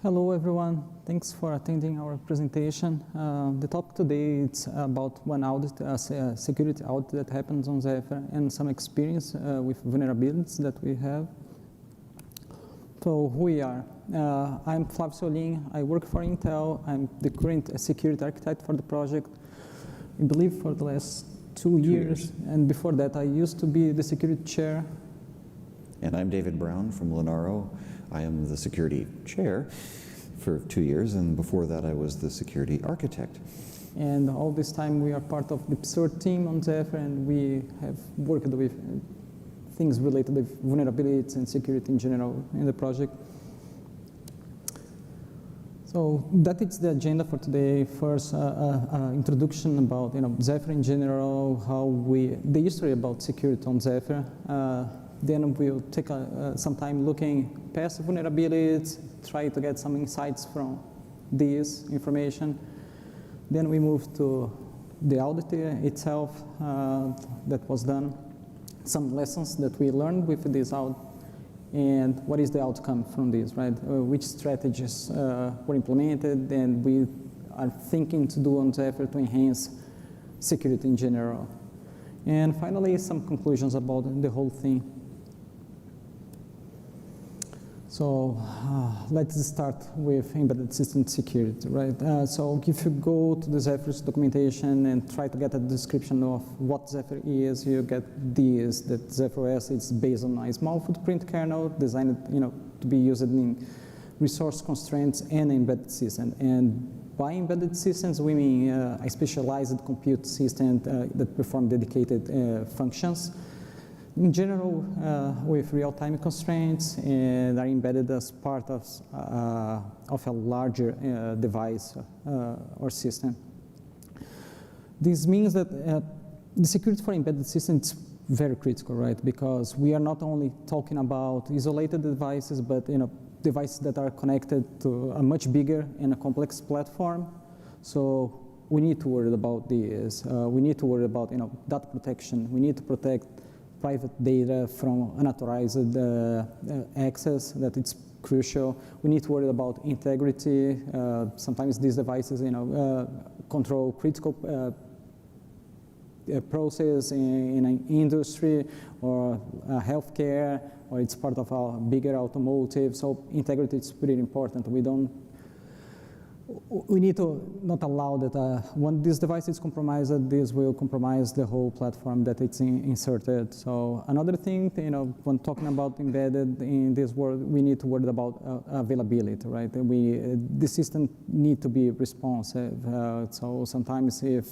Hello everyone, thanks for attending our presentation. The topic today is about one audit, a security audit that happens on Zephyr, and some experience with vulnerabilities that we have. So who we are. I'm Flavio Ceolin, I work for Intel, I'm the current security architect for the project, I believe for the last two years, and before that I used to be the security chair. And I'm David Brown from Linaro. I am the security chair for 2 years, and before that I was the security architect. And all this time we are part of the PSUR team on Zephyr, and we have worked with things related with vulnerabilities and security in general in the project. So that is the agenda for today. First, introduction about Zephyr in general, the history about security on Zephyr. Then we'll take some time looking past vulnerabilities, try to get some insights from this information. Then we move to the audit itself that was done, some lessons that we learned with this audit, and what is the outcome from this, right? Which strategies were implemented and we are thinking to do on Zephyr to enhance security in general. And finally, some conclusions about the whole thing. So let's start with embedded system security, right? So if you go to the Zephyr's documentation and try to get a description of what Zephyr is, you get this, that Zephyr OS is based on a small footprint kernel designed to be used in resource constraints and embedded systems. And by embedded systems, we mean a specialized compute system that perform dedicated functions. In general, with real-time constraints, and are embedded as part of a larger device or system. This means that the security for embedded systems is very critical, right? Because we are not only talking about isolated devices, but devices that are connected to a much bigger and a complex platform. So we need to worry about this. We need to worry about data protection. We need to protect private data from unauthorized access, that it's crucial. We need to worry about integrity. Sometimes these devices, control critical process in an industry or healthcare, or it's part of a bigger automotive. So integrity is pretty important. We need to not allow that when this device is compromised, this will compromise the whole platform that it's inserted. So another thing, when talking about embedded in this world, we need to worry about availability, right? The system need to be responsive. So sometimes if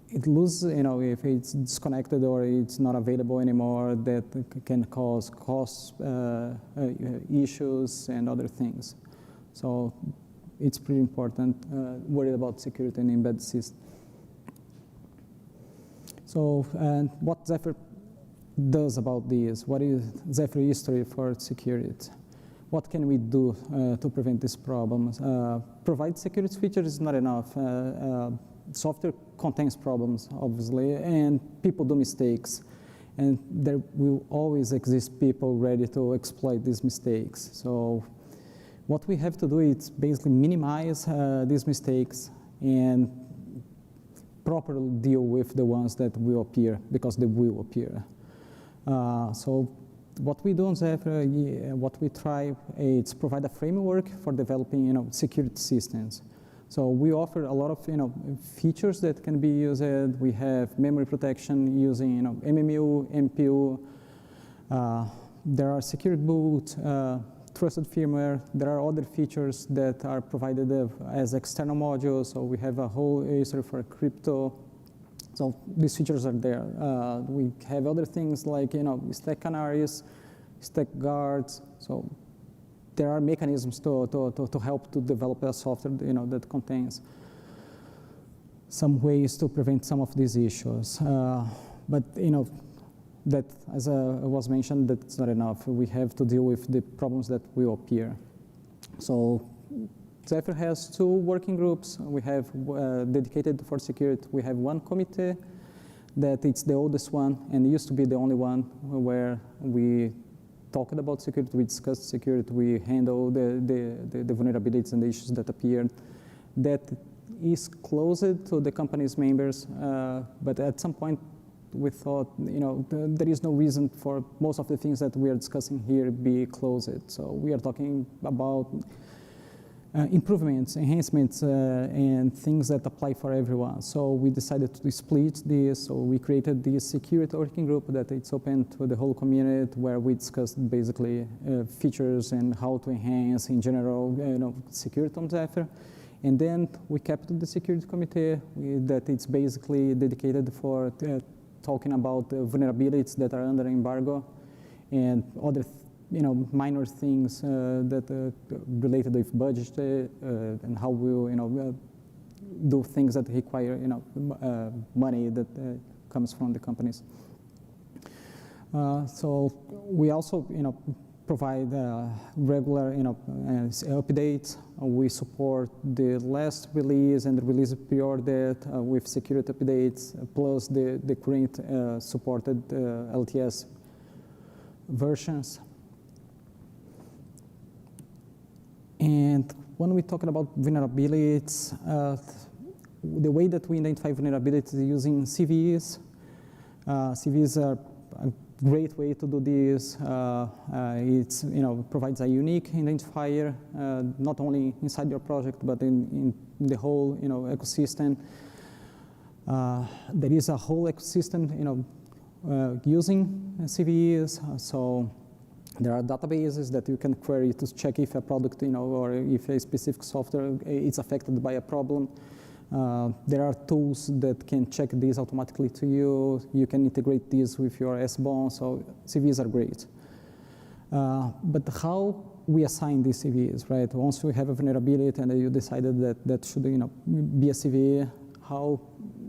it loses, if it's disconnected or it's not available anymore, that can cause cost issues and other things. So it's pretty important, worried about security in embedded systems. So, and what Zephyr does about this? What is Zephyr history for security? What can we do to prevent these problems? Provide security features is not enough. Software contains problems, obviously, and people do mistakes. And there will always exist people ready to exploit these mistakes. So what we have to do is basically minimize these mistakes and properly deal with the ones that will appear, because they will appear. So what we do on Zephyr, what we try is provide a framework for developing security systems. So we offer a lot of features that can be used. We have memory protection using MMU, MPU. There are secure boot, trusted firmware. There are other features that are provided as external modules. So we have a whole history for crypto. So these features are there. We have other things like stack canaries, stack guards. So there are mechanisms to help to develop a software that contains some ways to prevent some of these issues. But that, as was mentioned, that's not enough. We have to deal with the problems that will appear. So Zephyr has 2 working groups. We have dedicated for security. We have one committee that it's the oldest one and used to be the only one where we talked about security, we discussed security, we handled the vulnerabilities and the issues that appeared. That is closed to the company's members, but at some point we thought, there is no reason for most of the things that we are discussing here be closed. So we are talking about improvements, enhancements, and things that apply for everyone. So we decided to split this. So we created this security working group that it's open to the whole community, where we discussed basically features and how to enhance in general, security on Zephyr. And then we kept the security committee that it's basically dedicated for talking about vulnerabilities that are under embargo and other minor things that related with budget and how we do things that require money that comes from the companies. So we also provide regular updates. We support the last release and the release prior that with security updates plus the current supported LTS versions. And when we talk about vulnerabilities, the way that we identify vulnerabilities is using CVEs. CVEs are a great way to do this. It provides a unique identifier, not only inside your project, but in the whole ecosystem. There is a whole ecosystem using CVEs. So there are databases that you can query to check if a product, or if a specific software is affected by a problem. There are tools that can check this automatically to you. You can integrate this with your SBOM, so CVEs are great. But how we assign these CVEs, right? Once you have a vulnerability and you decided that should be a CVE, how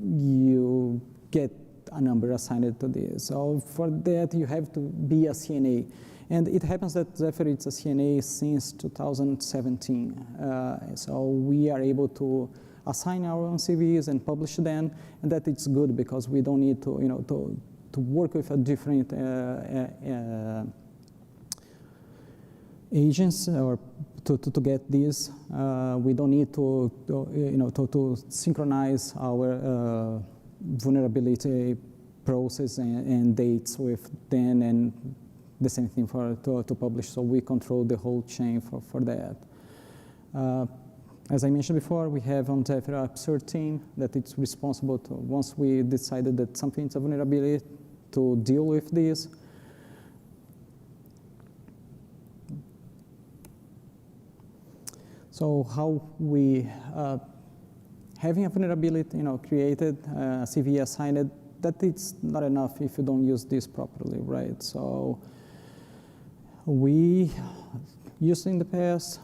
you get a number assigned to this. So for that, you have to be a CNA. And it happens that Zephyr is a CNA since 2017. So we are able to assign our own CVEs and publish them, and that it's good because we don't need to work with a different agents or to get this. We don't need to synchronize our vulnerability process and dates with them, and the same thing to publish. So we control the whole chain for that. As I mentioned before, we have on Zephyr a absurd team that it's responsible to, once we decided that something is a vulnerability, to deal with this. So how we, having a vulnerability, created, a CVE assigned, that it's not enough if you don't use this properly, right? So we used in the past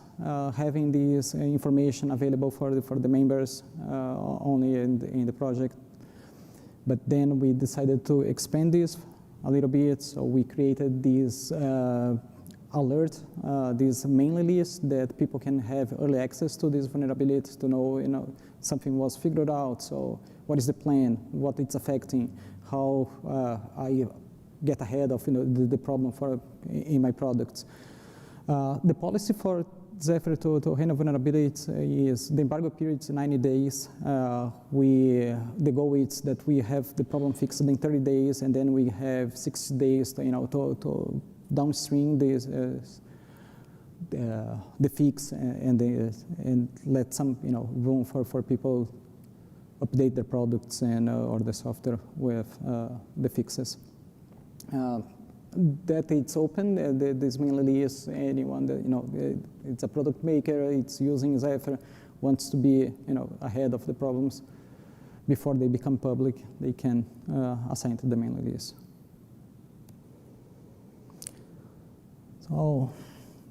having this information available for the members only in the project, but then we decided to expand this a little bit. So we created this alert, this mailing list that people can have early access to these vulnerabilities to know, something was figured out. So what is the plan? What it's affecting? How I get ahead of the problem in my products. The policy for Zephyr to handle vulnerabilities is the embargo period is 90 days. The goal is that we have the problem fixed in 30 days, and then we have 60 days to downstream the fix and let some room for people update their products and or the software with the fixes. That it's open. This mainly is anyone that it's a product maker. It's using Zephyr, wants to be ahead of the problems before they become public. They can assign to the mailing list. So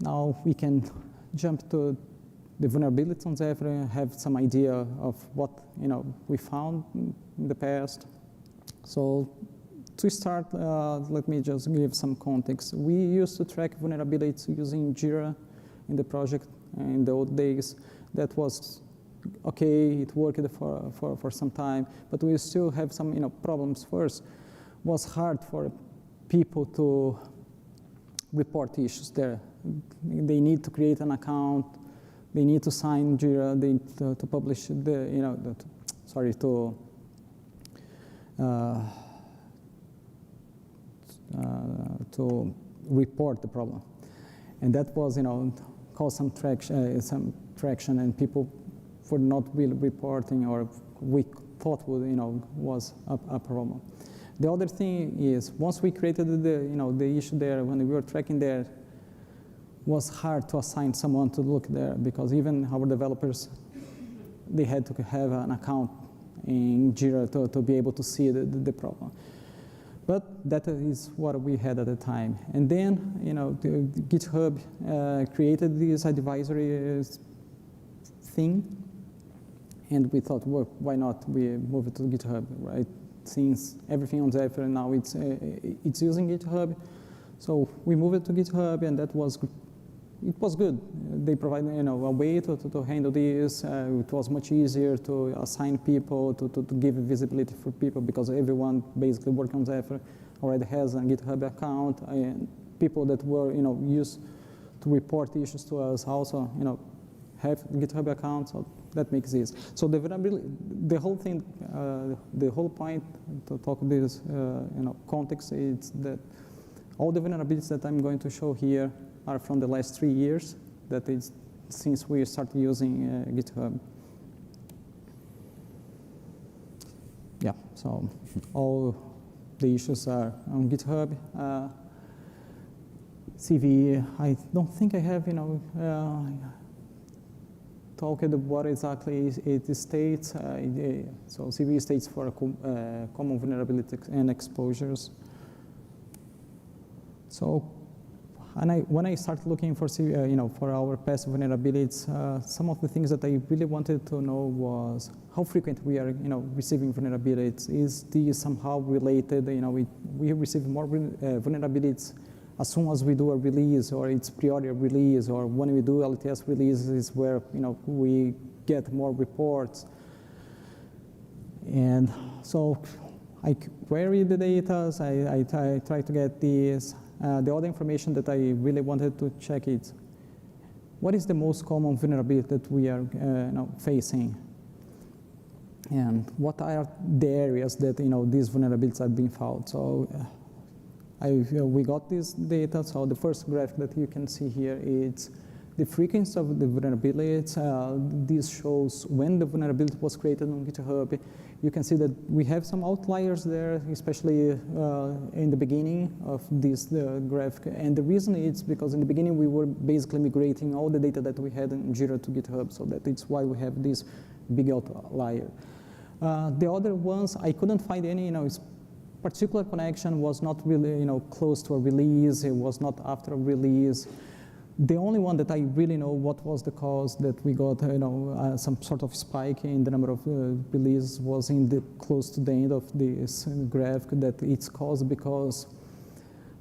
now we can jump to the vulnerabilities on Zephyr and have some idea of what we found in the past. So to start, let me just give some context. We used to track vulnerabilities using Jira in the project in the old days. That was okay, it worked for some time, but we still have some problems. First, it was hard for people to report issues there. They need to create an account, they need to sign Jira, they need to publish the, to report the problem. And that was, caused some traction, and people were not really reporting, or we thought was a problem. The other thing is, once we created the issue there, when we were tracking there, it was hard to assign someone to look there, because even our developers, they had to have an account in Jira to be able to see the problem. But that is what we had at the time. And then, the GitHub created this advisory thing, and we thought, well, why not we move it to GitHub, right? Since everything on Zephyr now it's using GitHub, so we moved it to GitHub, and it was good. They provided a way to handle this. It was much easier to assign people, to give visibility for people, because everyone basically working on Zephyr already has a GitHub account, and people that were used to report issues to us also have GitHub accounts. So that makes this. So the whole thing, the whole point to talk this context is that all the vulnerabilities that I'm going to show here are from the last 3 years, that is since we started using GitHub. Yeah, so all the issues are on GitHub. CV, I don't think I have, talked what exactly it states. So CV states for common vulnerabilities and exposures. So, when I started looking for for our past vulnerabilities, some of the things that I really wanted to know was how frequent we are receiving vulnerabilities. Is this somehow related? We receive more vulnerabilities as soon as we do a release, or it's prior release, or when we do LTS releases where we get more reports. And so I queried the data. I tried to get this. The other information that I really wanted to check is, what is the most common vulnerability that we are facing? And what are the areas that these vulnerabilities are being found? So we got this data. So the first graph that you can see here is the frequency of the vulnerabilities. This shows when the vulnerability was created on GitHub. You can see that we have some outliers there, especially in the beginning of this graph. And the reason is because in the beginning we were basically migrating all the data that we had in Jira to GitHub, so that it's why we have this big outlier. The other ones, I couldn't find any, particular connection was not really, close to a release. It was not after a release. The only one that I really know what was the cause that we got, some sort of spike in the number of releases was close to the end of this graph, that it's caused because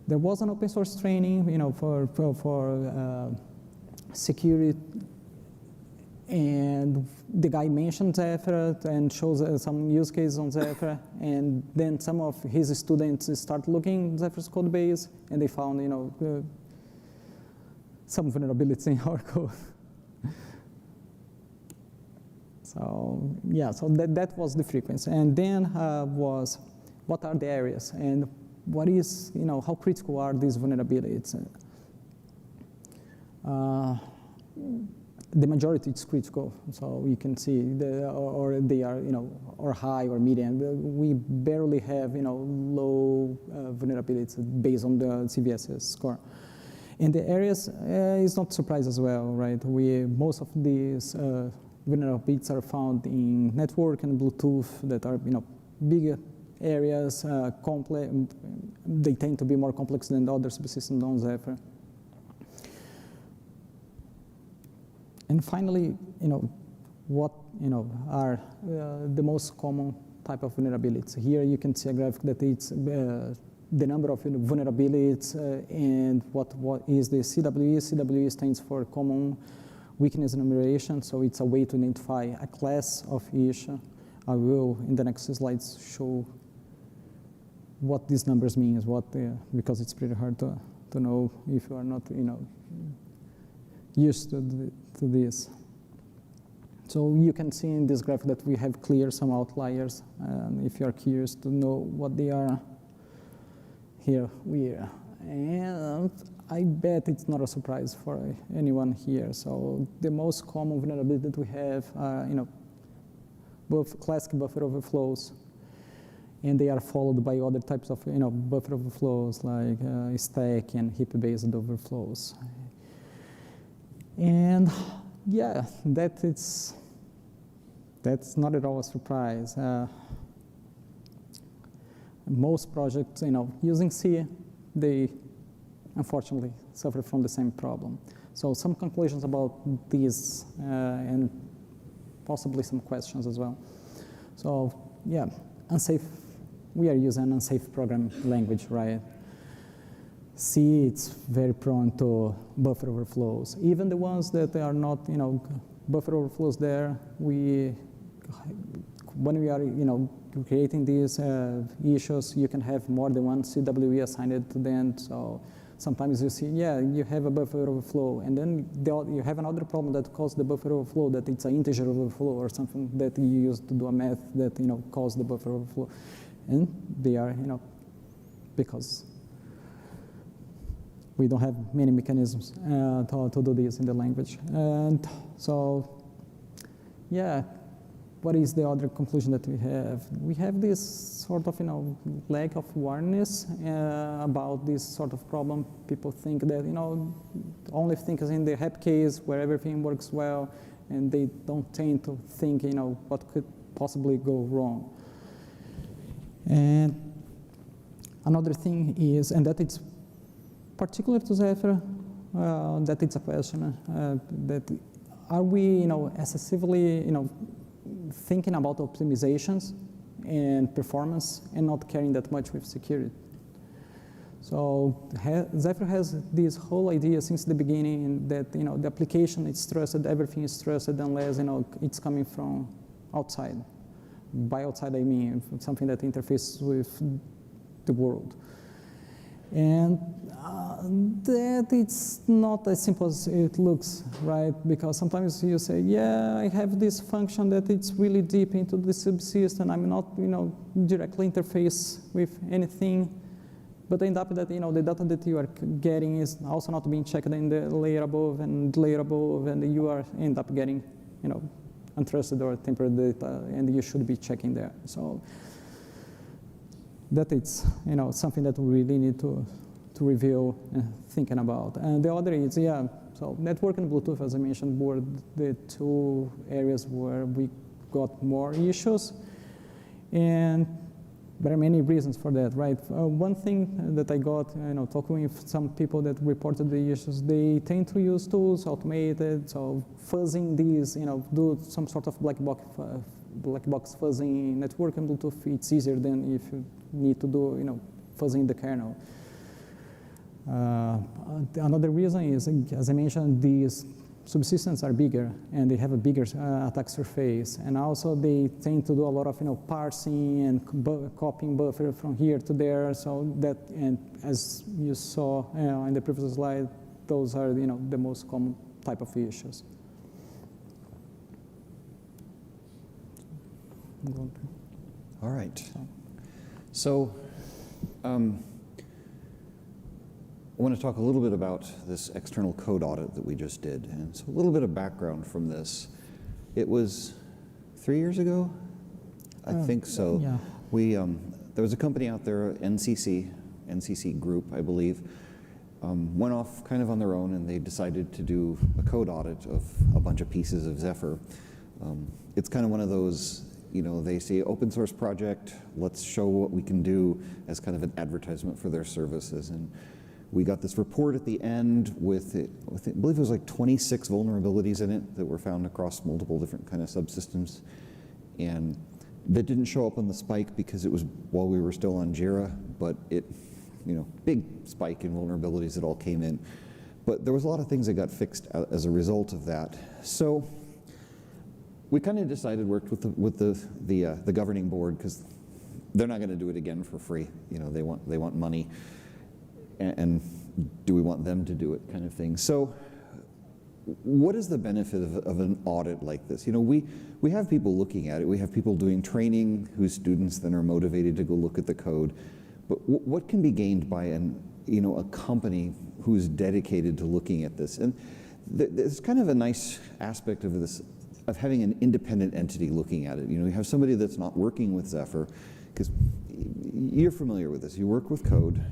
there was an open source training, for security, and the guy mentioned Zephyr and shows some use cases on Zephyr, and then some of his students start looking at Zephyr's code base, and they found, some vulnerabilities in our code. So yeah, so that was the frequency. And then was, what are the areas, and what is, how critical are these vulnerabilities? The majority is critical, so you can see, or they are, or high or medium. We barely have, low vulnerabilities based on the CVSS score. In the areas, it's not surprise as well, right? Most of these vulnerabilities are found in network and Bluetooth that are, bigger areas, complex. They tend to be more complex than the other subsystems on Zephyr. And finally, what are the most common type of vulnerabilities? Here you can see a graphic that it's the number of vulnerabilities and what is the CWE. CWE stands for Common Weakness Enumeration, so it's a way to identify a class of issue. I will, in the next slides, show what these numbers mean, because it's pretty hard to to know if you are not, used to this. So you can see in this graph that we have clear some outliers, and if you are curious to know what they are, here we are. And I bet it's not a surprise for anyone here. So the most common vulnerability that we have are, both classic buffer overflows, and they are followed by other types of, buffer overflows like stack and heap-based overflows. And yeah, that's not at all a surprise. Most projects, using C, they unfortunately suffer from the same problem. So some conclusions about these and possibly some questions as well. So yeah, we are using an unsafe programming language, right? C, it's very prone to buffer overflows. Even the ones that are not, buffer overflows there, when we are, creating these issues, you can have more than one CWE assigned to them. So sometimes you see, yeah, you have a buffer overflow, and then you have another problem that caused the buffer overflow, that it's an integer overflow or something that you use to do a math that, caused the buffer overflow. And they are, because we don't have many mechanisms to do this in the language. And so, yeah, what is the other conclusion that we have? We have this sort of, lack of awareness about this sort of problem. People think that, only think is in the happy case where everything works well, and they don't tend to think, what could possibly go wrong. And another thing is, and that it's particular to Zephyr, that it's a question that are we, excessively, thinking about optimizations and performance and not caring that much with security. So Zephyr has this whole idea since the beginning that, the application is trusted, everything is trusted unless, it's coming from outside. By outside, I mean something that interfaces with the world. And that it's not as simple as it looks, right? Because sometimes you say, yeah, I have this function that it's really deep into the subsystem. I'm not, directly interface with anything. But end up that, the data that you are getting is also not being checked in the layer above, and you end up getting, untrusted or tempered data, and you should be checking there. So that it's, something that we really need to review and thinking about. And the other is, so network and Bluetooth, as I mentioned, were the two areas where we got more issues. And there are many reasons for that, right? One thing that I got, talking with some people that reported the issues, they tend to use tools, automated, so fuzzing these, do some sort of black box fuzzing. Network and Bluetooth, it's easier than if you need to do, fuzzing the kernel. Another reason is, as I mentioned, these subsystems are bigger and they have a bigger attack surface, and also they tend to do a lot of parsing and copying buffer from here to there. So that, and as you saw in the previous slide, those are the most common type of issues. All right. So I want to talk a little bit about this external code audit that we just did. And so a little bit of background from this. It was 3 years ago? I think so. Yeah. There was a company out there, NCC Group, I believe, went off kind of on their own, and they decided to do a code audit of a bunch of pieces of Zephyr. It's kind of one of those, they say open source project, let's show what we can do as kind of an advertisement for their services. And we got this report at the end with I believe it was like 26 vulnerabilities in it that were found across multiple different kind of subsystems. And that didn't show up on the spike because it was while we were still on Jira, but it, big spike in vulnerabilities that all came in. But there was a lot of things that got fixed as a result of that. So we kind of decided, worked with the governing board, because they're not going to do it again for free. They want money. And do we want them to do it, kind of thing. So what is the benefit of an audit like this? You know, we have people looking at it. We have people doing training whose students then are motivated to go look at the code. But what can be gained by a company who's dedicated to looking at this? And there's kind of a nice aspect of this, of having an independent entity looking at it. You know, you have somebody that's not working with Zephyr, because you're familiar with this. You work with code,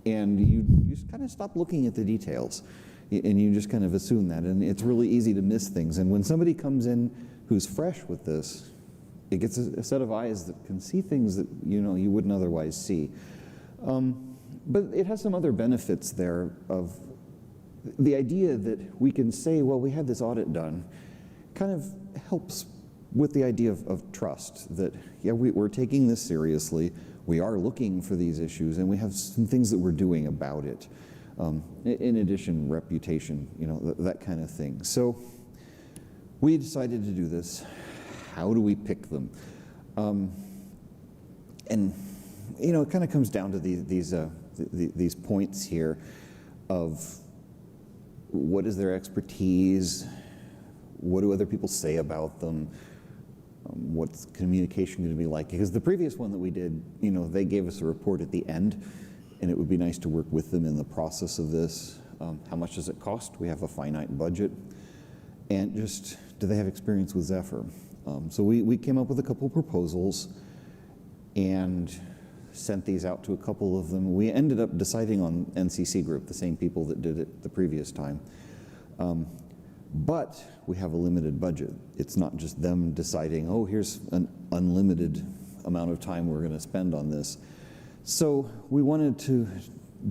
and you just kind of stop looking at the details, and you just kind of assume that, and it's really easy to miss things. And when somebody comes in who's fresh with this, it gets a set of eyes that can see things that you wouldn't otherwise see. But it has some other benefits there of the idea that we can say, well, we had this audit done, kind of helps with the idea of trust, that, yeah, we're taking this seriously, we are looking for these issues, and we have some things that we're doing about it. In addition, reputation, that kind of thing. So we decided to do this. How do we pick them? And it kind of comes down to these points here of what is their expertise, what do other people say about them, what's communication going to be like? Because the previous one that we did, they gave us a report at the end, and it would be nice to work with them in the process of this. How much does it cost? We have a finite budget. And just, do they have experience with Zephyr? So we came up with a couple proposals and sent these out to a couple of them. We ended up deciding on NCC Group, the same people that did it the previous time. But we have a limited budget. It's not just them deciding, oh, here's an unlimited amount of time we're going to spend on this. So we wanted to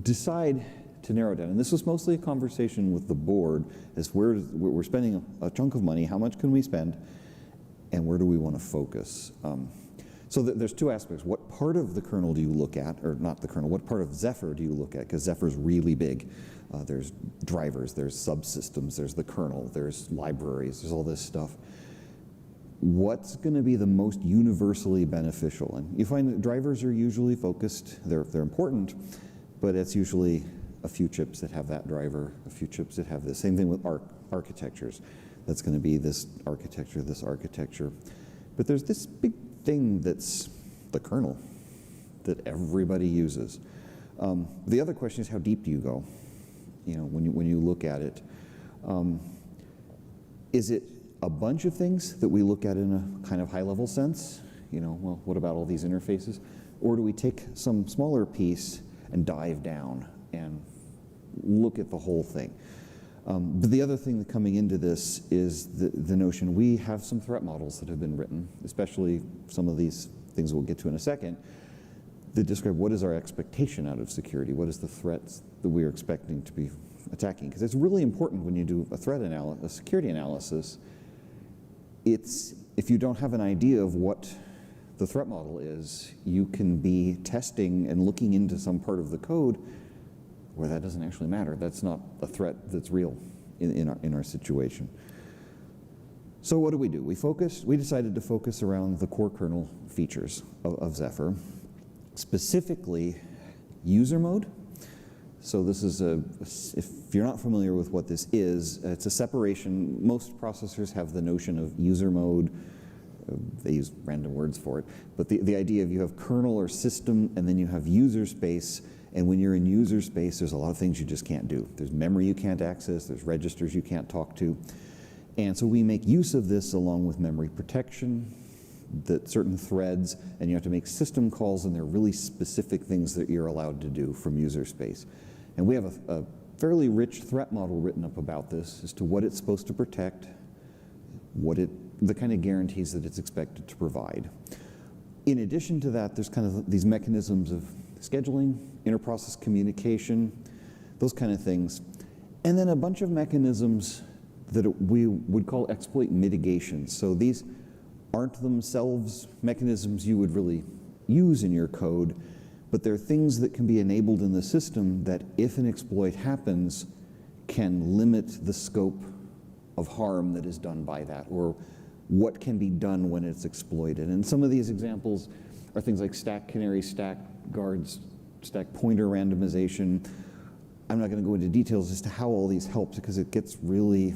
decide to narrow down, and this was mostly a conversation with the board, as we're spending a chunk of money, how much can we spend, and where do we want to focus? So there's two aspects. What part of the kernel do you look at, or not the kernel, what part of Zephyr do you look at? Because Zephyr's really big. There's drivers, there's subsystems, there's the kernel, there's libraries, there's all this stuff. What's going to be the most universally beneficial? And you find that drivers are usually focused, they're important, but it's usually a few chips that have that driver, a few chips that have this. Same thing with architectures. That's going to be this architecture. But there's this big thing that's the kernel that everybody uses. The other question is, how deep do you go? When you look at it, is it a bunch of things that we look at in a kind of high-level sense? Well, what about all these interfaces? Or do we take some smaller piece and dive down and look at the whole thing? But the other thing that coming into this is the notion, we have some threat models that have been written, especially some of these things we'll get to in a second, that describe what is our expectation out of security, what is the threats that we are expecting to be attacking. Because it's really important when you do a security analysis, if you don't have an idea of what the threat model is, you can be testing and looking into some part of the code where that doesn't actually matter. That's not a threat that's real in our situation. So what do? We decided to focus around the core kernel features of Zephyr, specifically user mode. So this is if you're not familiar with what this is, it's a separation. Most processors have the notion of user mode. They use random words for it. But the idea of you have kernel or system, and then you have user space. And when you're in user space, there's a lot of things you just can't do. There's memory you can't access. There's registers you can't talk to. And so we make use of this along with memory protection, that certain threads, and you have to make system calls, and they're really specific things that you're allowed to do from user space. And we have a fairly rich threat model written up about this as to what it's supposed to protect, the kind of guarantees that it's expected to provide. In addition to that, there's kind of these mechanisms of scheduling, interprocess communication, those kind of things. And then a bunch of mechanisms that we would call exploit mitigation. So these aren't themselves mechanisms you would really use in your code, but they're things that can be enabled in the system that, if an exploit happens, can limit the scope of harm that is done by that, or what can be done when it's exploited. And some of these examples are things like stack canary, stack guards, stack pointer randomization. I'm not going to go into details as to how all these help, because it gets really,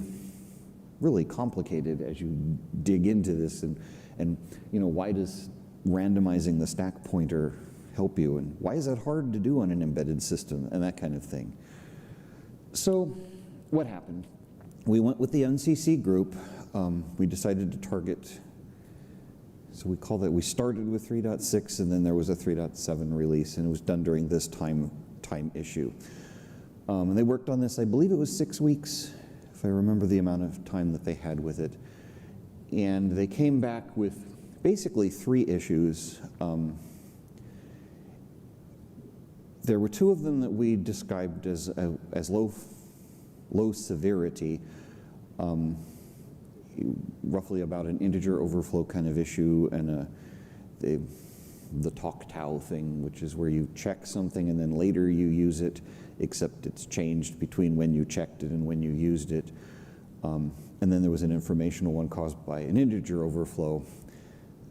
really complicated as you dig into this, and you know, why does randomizing the stack pointer help you, and why is that hard to do on an embedded system, and that kind of thing. So what happened? We went with the NCC group. We decided to target, so we started with 3.6, and then there was a 3.7 release, and it was done during this time issue. And they worked on this, I believe it was 6 weeks, if I remember the amount of time that they had with it. And they came back with basically 3 issues. There were 2 of them that we described as low severity, roughly about an integer overflow kind of issue, and the talk tau thing, which is where you check something and then later you use it, except it's changed between when you checked it and when you used it. And then there was an informational one caused by an integer overflow.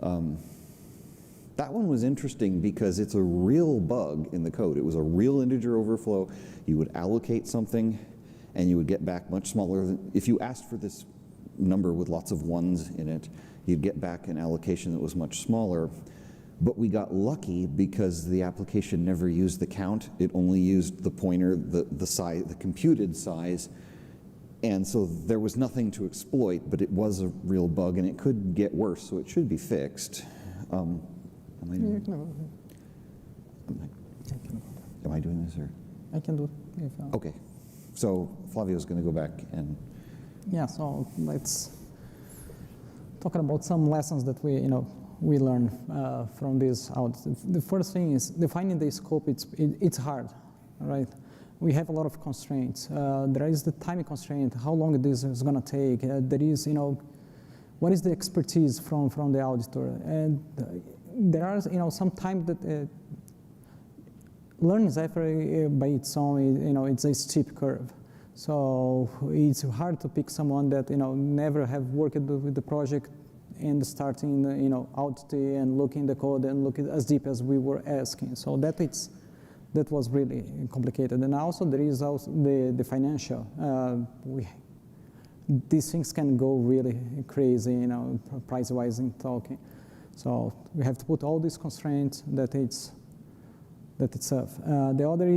That one was interesting because it's a real bug in the code. It was a real integer overflow. You would allocate something and you would get back much smaller than, if you asked for this number with lots of 1s in it, you'd get back an allocation that was much smaller. But we got lucky because the application never used the count. It only used the pointer, the size, the computed size. And so there was nothing to exploit, but it was a real bug, and it could get worse, so it should be fixed. Am I doing this, or? I can do it. Okay, so Flavio's going to go back and. Yeah, so let's talk about some lessons that we learned from this audit. The first thing is defining the scope. It's hard, right? We have a lot of constraints. There is the time constraint, how long this is going to take. There is, what is the expertise from the auditor? And there are, some time that learning Zephyr by its own, it's a steep curve. So it's hard to pick someone that, never have worked with the project and starting, auditing and looking the code and looking as deep as we were asking. So that was really complicated. And also there is also the financial. These things can go really crazy, price-wise in talking. So we have to put all these constraints that it's tough. The other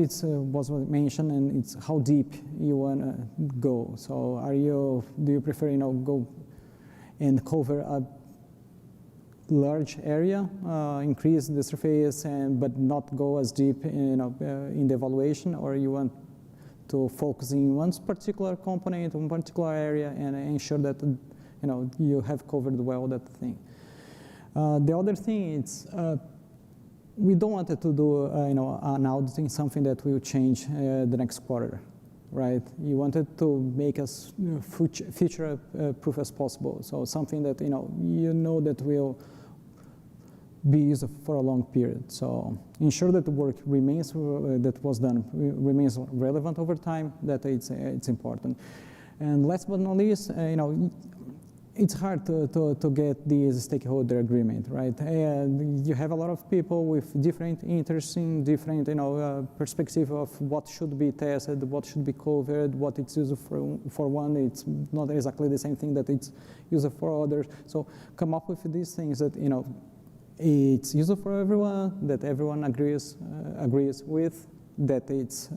was mentioned, and it's how deep you want to go. So do you prefer, go and cover a large area, increase the surface, but not go as deep, in the evaluation, or you want to focus in one particular component, one particular area, and ensure that, you have covered well that thing. The other thing is, we don't want to do, an auditing something that will change the next quarter, right? You wanted to make us future proof as possible. So something that, that will be used for a long period. So ensure that the work remains, that was done, remains relevant over time, that it's important. And last but not least, it's hard to get this stakeholder agreement, right? And you have a lot of people with different interests, different perspective of what should be tested, what should be covered, what it's used for one. It's not exactly the same thing that it's used for others. So come up with these things that it's useful for everyone, that everyone agrees with, that it's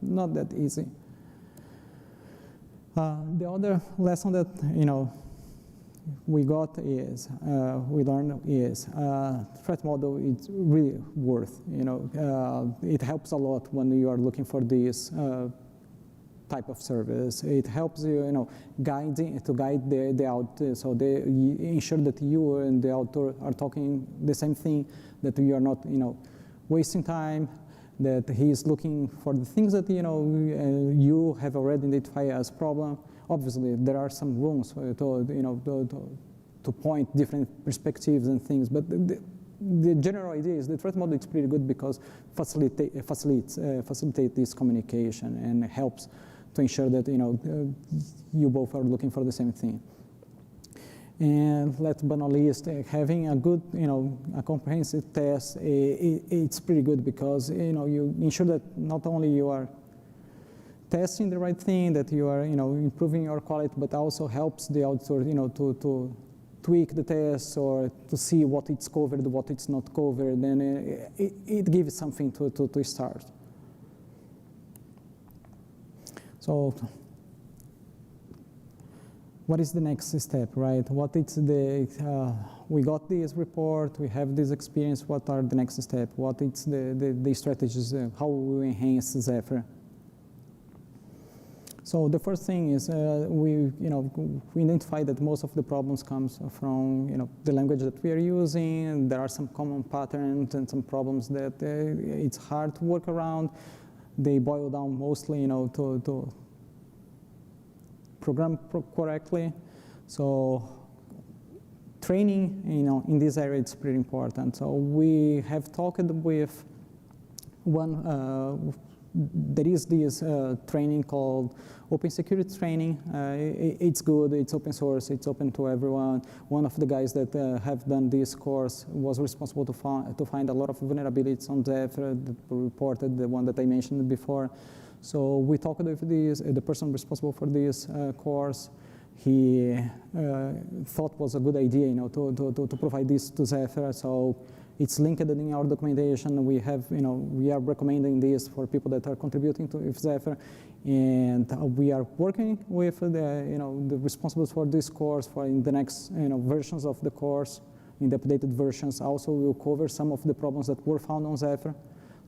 not that easy. The other lesson that we learned is threat model is really worth. It helps a lot when you are looking for this type of service. It helps you, guide the auditor, so they ensure that you and the auditor are talking the same thing, that you are not, wasting time, that he is looking for the things that, you have already identified as problem. Obviously, there are some rooms to point different perspectives and things, but the general idea is the threat model is pretty good because facilitate this communication and helps to ensure that you both are looking for the same thing. And last but not least, having a good, a comprehensive test, it's pretty good because you ensure that not only you are testing the right thing, that you are, improving your quality, but also helps the auditor, to tweak the tests or to see what it's covered, what it's not covered, then it gives something to start. So, what is the next step, right? What is we got this report, we have this experience, what are the next steps? What is the strategies, how we enhance Zephyr? So the first thing is we identify that most of the problems comes from the language that we are using. There are some common patterns and some problems that it's hard to work around. They boil down mostly to program correctly. So training in this area is pretty important. So we have talked with one. There is this training called Open Security Training. It's good, it's open source, it's open to everyone. One of the guys that have done this course was responsible to find a lot of vulnerabilities on Zephyr that were reported, the one that I mentioned before. So we talked with the person responsible for this course. He thought was a good idea, to provide this to Zephyr. So it's linked in our documentation. We have, we are recommending this for people that are contributing to Zephyr, and we are working with the, the responsibles for this course for in the next, versions of the course, in the updated versions. Also, we'll cover some of the problems that were found on Zephyr.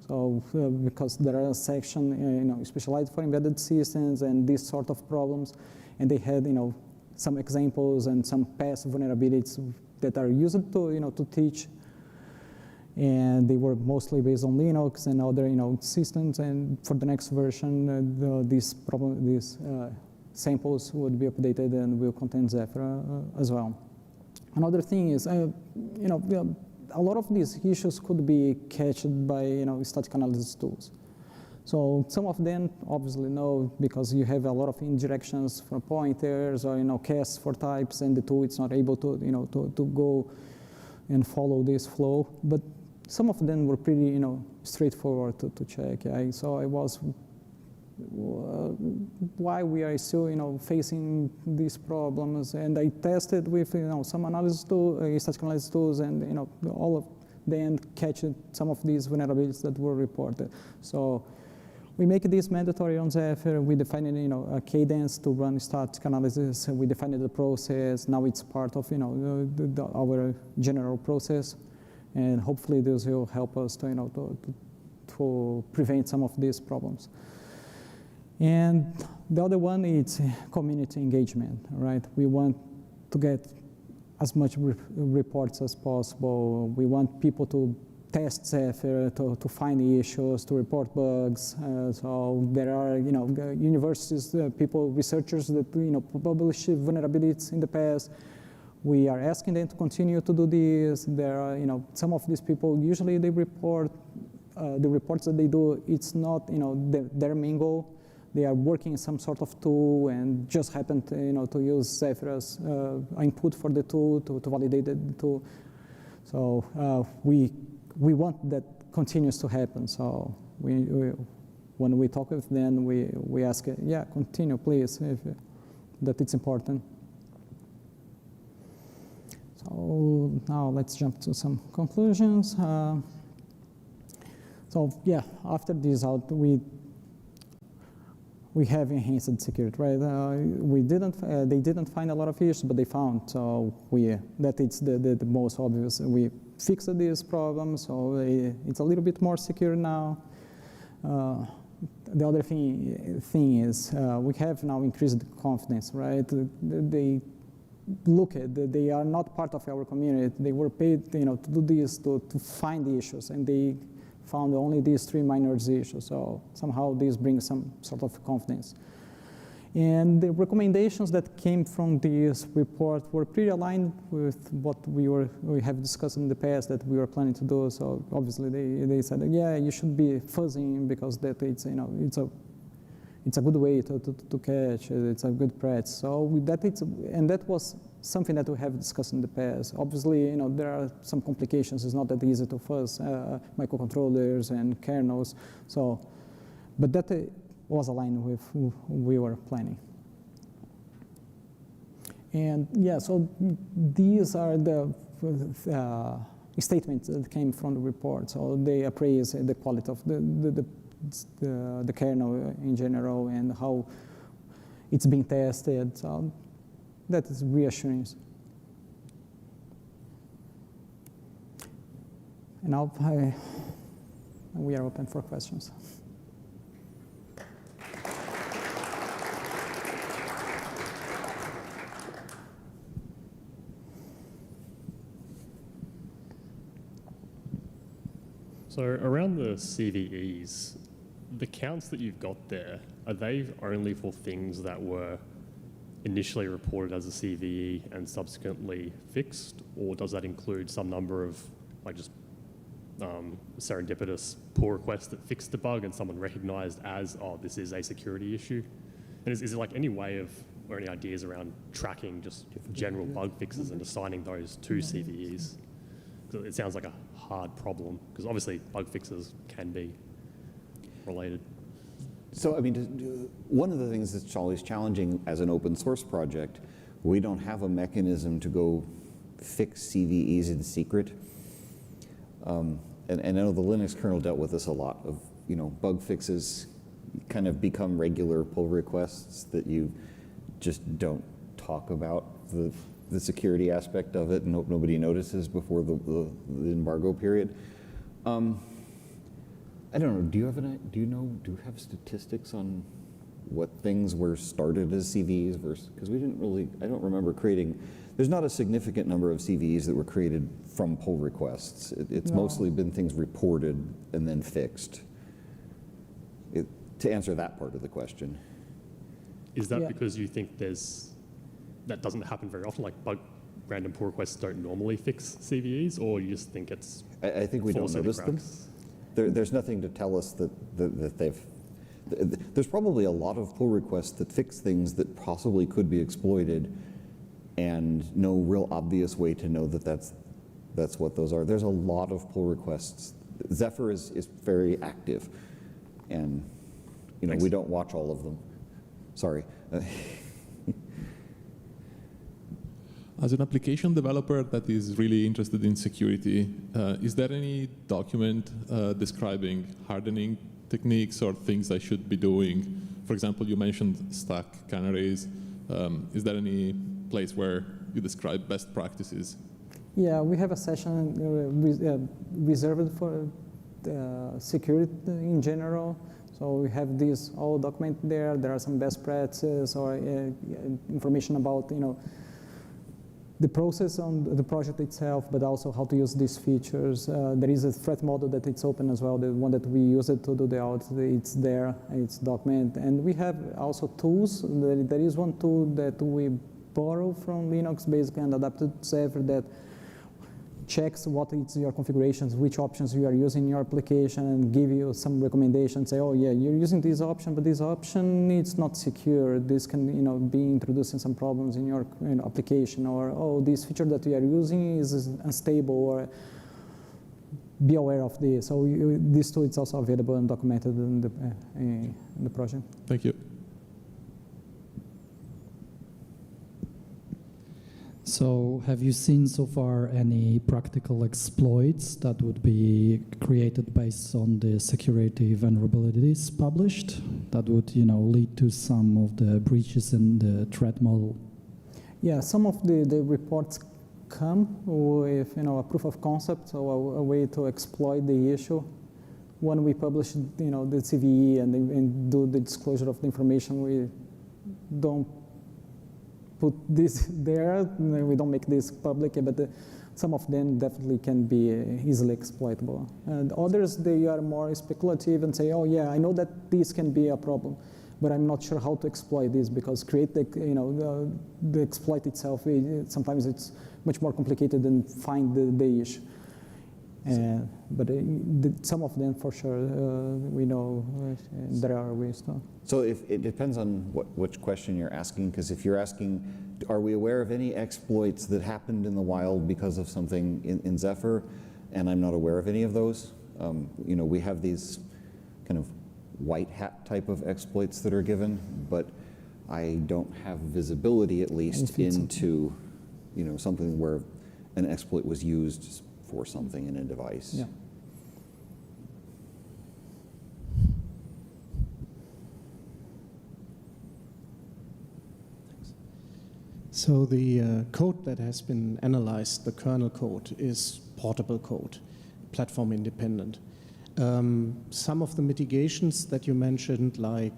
So, because there are a section, specialized for embedded systems and these sort of problems, and they had, some examples and some past vulnerabilities that are used to, to teach. And they were mostly based on Linux and other, systems. And for the next version, these samples would be updated and will contain Zephyr as well. Another thing is, a lot of these issues could be cached by, static analysis tools. So some of them, obviously, no, because you have a lot of indirections for pointers or, casts for types, and the tool is not able to, to go and follow this flow. But some of them were pretty, straightforward to check. So I was, why we are still, facing these problems, and I tested with, some analysis tools, static analysis tools, and all of them catch some of these vulnerabilities that were reported. So we make this mandatory on Zephyr. We define, a cadence to run static analysis. We define the process. Now it's part of, our general process. And hopefully this will help us to prevent some of these problems. And the other one is community engagement, right? We want to get as much reports as possible. We want people to test Zephyr, to find issues, to report bugs. So there are, universities, people, researchers that, publish vulnerabilities in the past. We are asking them to continue to do this. There are, some of these people, usually they report, the reports that they do, it's not, their main goal. They are working in some sort of tool and just happen to, to use Zephyr as input for the tool to validate the tool. So we want that continues to happen. So when we talk with them, we ask, yeah, continue, please, that it's important. So now let's jump to some conclusions. So yeah, after this out, we have enhanced security, right? They didn't find a lot of issues, but they found. So that it's the most obvious. We fixed this problem, so it's a little bit more secure now. The other thing is we have now increased confidence, right? They are not part of our community. They were paid, to do this, to find the issues, and they found only these 3 minor issues. So somehow this brings some sort of confidence. And the recommendations that came from this report were pretty aligned with what we have discussed in the past that we were planning to do. So obviously they said, yeah, you should be fuzzing because that it's a good way to catch. It's a good practice. So that was something that we have discussed in the past. Obviously, there are some complications. It's not that easy to fuzz microcontrollers and kernels. So, but was aligned with who we were planning. And yeah, so these are the statements that came from the report. So they appraise the quality of the kernel in general and how it's being tested. So that is reassuring. And now we are open for questions. So around the CVEs, the counts that you've got there, are they only for things that were initially reported as a CVE and subsequently fixed, or does that include some number of like just serendipitous pull requests that fixed the bug and someone recognized as, oh, this is a security issue? And is there like any way of, or any ideas around tracking just general bug fixes and assigning those to CVEs? Because it sounds like a hard problem, because obviously bug fixes can be related. So, I mean, one of the things that's always challenging as an open source project, we don't have a mechanism to go fix CVEs in secret. And I know the Linux kernel dealt with this a lot of, bug fixes kind of become regular pull requests that you just don't talk about the security aspect of it, and nobody notices before the embargo period. I don't know. Do you have statistics on what things were started as CVEs versus? Because we didn't really. I don't remember creating. There's not a significant number of CVEs that were created from pull requests. It's mostly been things reported and then fixed. To answer that part of the question. Is that because you think that doesn't happen very often, like random pull requests don't normally fix CVEs, or you just think it's I think we don't notice them. There's nothing to tell us that they've. There's probably a lot of pull requests that fix things that possibly could be exploited, and no real obvious way to know that that's what those are. There's a lot of pull requests. Zephyr is very active, and we don't watch all of them. Sorry. As an application developer that is really interested in security, is there any document describing hardening techniques or things I should be doing? For example, you mentioned stack canaries. Is there any place where you describe best practices? Yeah, we have a session reserved for security in general. So we have this all documented there. There are some best practices or information about the process on the project itself, but also how to use these features. There is a threat model that it's open as well, the one that we use it to do the audit. It's there, it's documented. And we have also tools. There is one tool that we borrow from Linux, basically, and adapted to Zephyr that checks what is your configurations, which options you are using in your application, and give you some recommendations. Say, oh yeah, you're using this option, but this option is not secure. This can, be introducing some problems in your application, or oh, this feature that you are using is unstable, or be aware of this. So this tool is also available and documented in the project. Thank you. So have you seen so far any practical exploits that would be created based on the security vulnerabilities published that would, lead to some of the breaches in the threat model? Yeah, some of the reports come with, a proof of concept, so a way to exploit the issue. When we publish, the CVE and do the disclosure of the information, we don't put this there, we don't make this public, but some of them definitely can be easily exploitable. And others, they are more speculative and say, oh yeah, I know that this can be a problem, but I'm not sure how to exploit this, because create the exploit itself, sometimes it's much more complicated than find the issue. But some of them, for sure, we know there are ways to. So it depends on which question you're asking, because if you're asking, are we aware of any exploits that happened in the wild because of something in Zephyr, and I'm not aware of any of those. We have these kind of white hat type of exploits that are given, but I don't have visibility, at least, into something where an exploit was used for something in a device. Yeah. So the code that has been analyzed, the kernel code, is portable code, platform independent. Some of the mitigations that you mentioned, like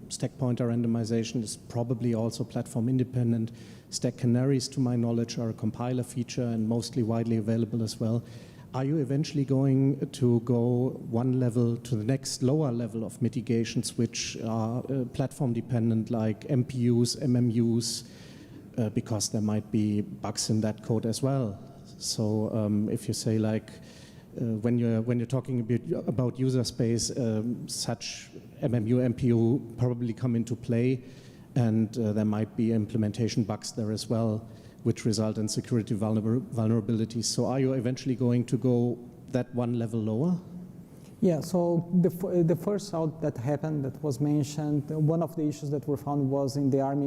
stack pointer randomization, is probably also platform independent. Stack canaries, to my knowledge, are a compiler feature and mostly widely available as well. Are you eventually going to go one level to the next lower level of mitigations, which are platform dependent, like MPUs, MMUs, because there might be bugs in that code as well? So if you say, like, when you're talking about user space, such MMU, MPU probably come into play, and there might be implementation bugs there as well, which result in security vulnerabilities. So are you eventually going to go that one level lower? Yeah, so the first out that happened, that was mentioned, one of the issues that were found was in the ARM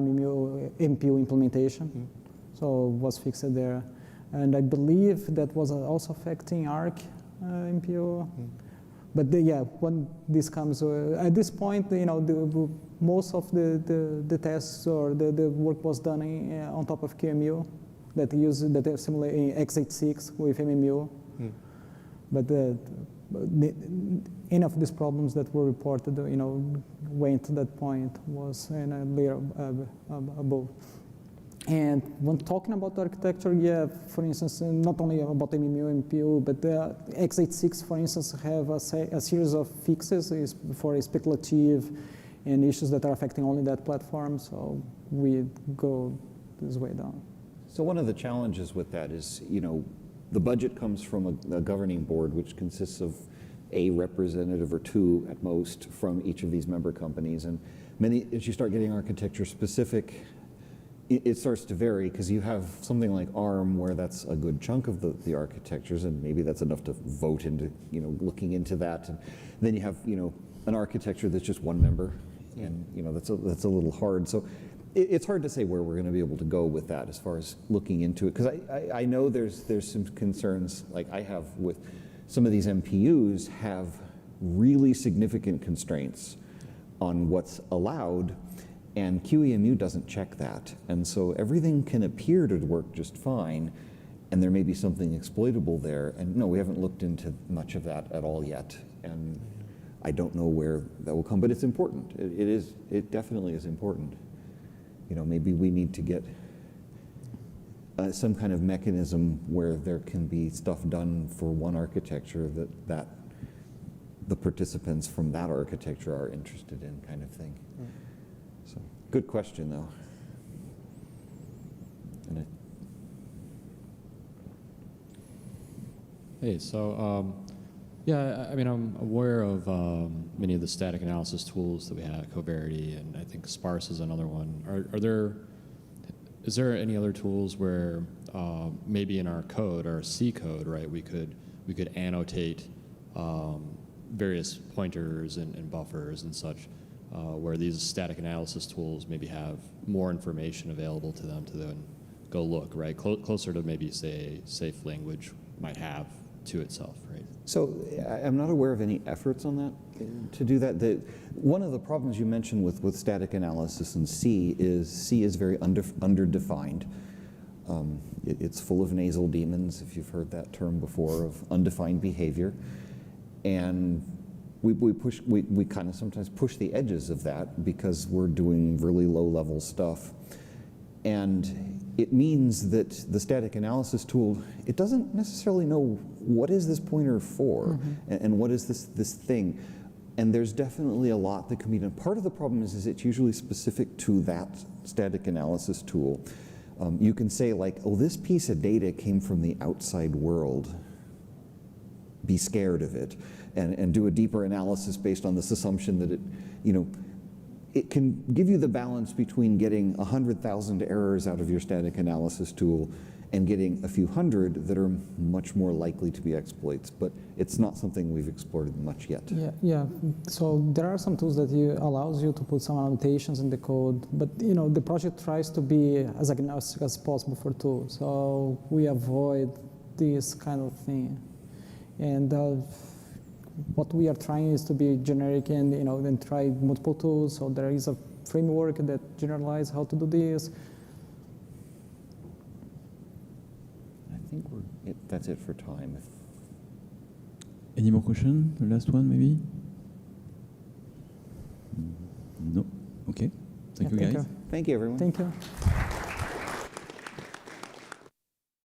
MPU implementation. So it was fixed there. And I believe that was also affecting ARC MPU. But yeah, when this comes, at this point, most of the tests or the work was done on top of QEMU that simulate x86 with MMU. But any of these problems that were reported, went to that point, was in a layer above. And when talking about architecture, yeah, for instance, not only about MMU, MPU, but the x86, for instance, have a series of fixes for speculative and issues that are affecting only that platform. So we go this way down. So one of the challenges with that is, the budget comes from a governing board, which consists of a representative or two at most from each of these member companies. And as you start getting architecture specific, it starts to vary, because you have something like ARM where that's a good chunk of the architectures, and maybe that's enough to vote into, looking into that. And then you have, an architecture that's just one member, and that's a little hard. So it's hard to say where we're going to be able to go with that as far as looking into it, because I know there's some concerns, like I have with some of these MPUs have really significant constraints on what's allowed. And QEMU doesn't check that. And so everything can appear to work just fine, and there may be something exploitable there. And no, we haven't looked into much of that at all yet. And I don't know where that will come, but it's important. It definitely is important. Maybe we need to get some kind of mechanism where there can be stuff done for one architecture that the participants from that architecture are interested in, kind of thing. So, good question, though. Hey, so yeah, I mean, I'm aware of many of the static analysis tools that we have, Coverity, and I think Sparse is another one. Is there any other tools where maybe in our code, our C code, right, we could annotate various pointers and buffers and such, where these static analysis tools maybe have more information available to them to then go look, right? Closer to maybe, say, safe language might have to itself, right? So I'm not aware of any efforts on that, to do that. One of the problems you mentioned with static analysis in C is very underdefined. It's full of nasal demons, if you've heard that term before, of undefined behavior. And we kind of sometimes push the edges of that because we're doing really low-level stuff. And it means that the static analysis tool, it doesn't necessarily know what is this pointer for, and what is this thing. And there's definitely a lot that can be done. Part of the problem is it's usually specific to that static analysis tool. You can say, like, oh, this piece of data came from the outside world. Be scared of it, and do a deeper analysis based on this assumption that it, it can give you the balance between getting 100,000 errors out of your static analysis tool and getting a few hundred that are much more likely to be exploits, but it's not something we've explored much yet. Yeah. So there are some tools that allows you to put some annotations in the code, but the project tries to be as agnostic as possible for tools. So we avoid this kind of thing, and what we are trying is to be generic and then try multiple tools. So there is a framework that generalizes how to do this. I think that's it for time. Any more questions? The last one, maybe? No? Okay. Thank you, guys. Thank you, everyone. Thank you.